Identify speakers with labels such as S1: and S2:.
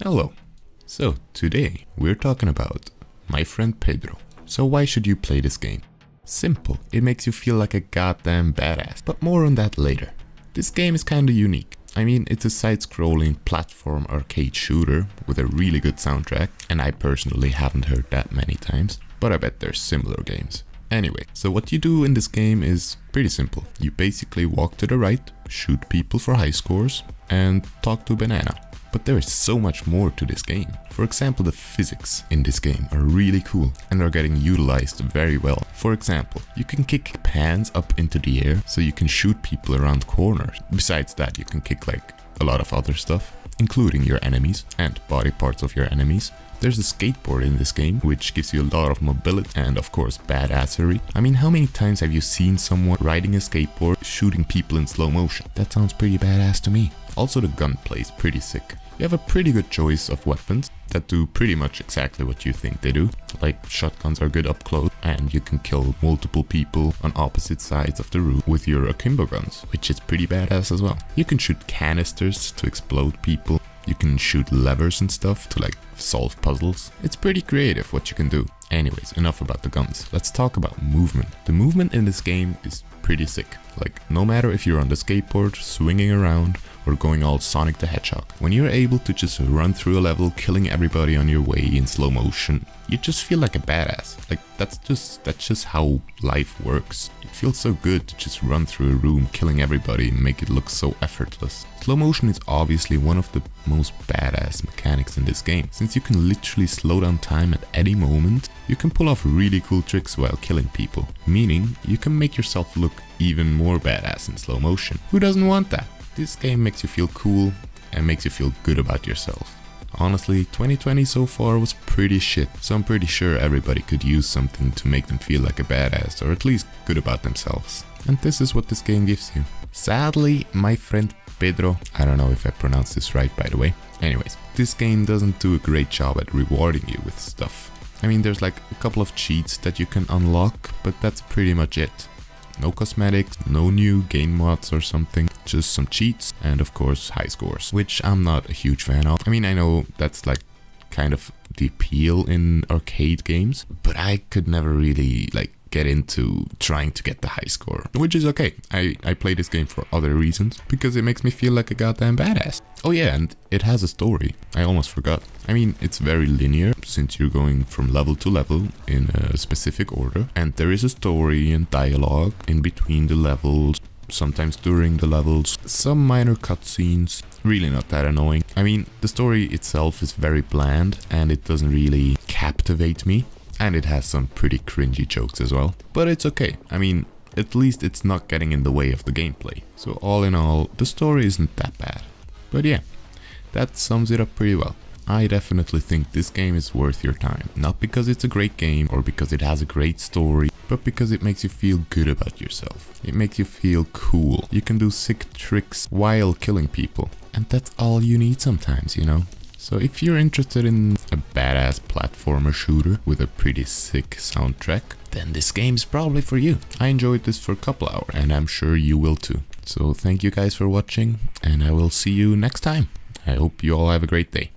S1: Hello. So today we're talking about my friend Pedro. So why should you play this game? Simple, it makes you feel like a goddamn badass, but more on that later. This game is kinda unique. I mean, it's a side-scrolling platform arcade shooter with a really good soundtrack, and I personally haven't heard that many times, but I bet there's similar games. Anyway, so what you do in this game is pretty simple. You basically walk to the right, shoot people for high scores, and talk to Banana. But there is so much more to this game. For example, the physics in this game are really cool and are getting utilized very well. For example, you can kick pans up into the air so you can shoot people around corners. Besides that, you can kick like a lot of other stuff, including your enemies and body parts of your enemies. There's a skateboard in this game, which gives you a lot of mobility and of course badassery. I mean, how many times have you seen someone riding a skateboard shooting people in slow motion? That sounds pretty badass to me. Also, the gunplay is pretty sick. You have a pretty good choice of weapons that do pretty much exactly what you think they do. Like, shotguns are good up close and you can kill multiple people on opposite sides of the room with your akimbo guns, which is pretty badass as well. You can shoot canisters to explode people. You can shoot levers and stuff to like solve puzzles. It's pretty creative what you can do. Anyways, enough about the guns. Let's talk about movement. The movement in this game is pretty sick. Like, no matter if you're on the skateboard, swinging around, or going all Sonic the Hedgehog, when you're able to just run through a level, killing everybody on your way in slow motion, you just feel like a badass. Like, that's just how life works. It feels so good to just run through a room, killing everybody and make it look so effortless. Slow motion is obviously one of the most badass mechanics in this game. Since you can literally slow down time at any moment, you can pull off really cool tricks while killing people. Meaning, you can make yourself look even more badass in slow motion. Who doesn't want that? This game makes you feel cool and makes you feel good about yourself. Honestly, 2020 so far was pretty shit, so I'm pretty sure everybody could use something to make them feel like a badass or at least good about themselves. And this is what this game gives you. Sadly, my friend Pedro, I don't know if I pronounced this right by the way. Anyways, this game doesn't do a great job at rewarding you with stuff. I mean, there's like a couple of cheats that you can unlock, but that's pretty much it. No cosmetics, no new game mods or something, just some cheats and of course high scores, which I'm not a huge fan of. I mean, I know that's like kind of the appeal in arcade games, but I could never really like get into trying to get the high score, which is okay. I play this game for other reasons, because it makes me feel like a goddamn badass. Oh yeah, and it has a story. I almost forgot. I mean, it's very linear, since you're going from level to level in a specific order, and there is a story and dialogue in between the levels, sometimes during the levels, some minor cutscenes, really not that annoying. I mean, the story itself is very bland, and it doesn't really captivate me. And it has some pretty cringy jokes as well. But it's okay. I mean, at least it's not getting in the way of the gameplay. So all in all, the story isn't that bad. But yeah, that sums it up pretty well. I definitely think this game is worth your time. Not because it's a great game or because it has a great story, but because it makes you feel good about yourself. It makes you feel cool. You can do sick tricks while killing people. And that's all you need sometimes, you know? So if you're interested in a badass platformer shooter with a pretty sick soundtrack, then this game's probably for you. I enjoyed this for a couple hours and I'm sure you will too. So thank you guys for watching and I will see you next time. I hope you all have a great day.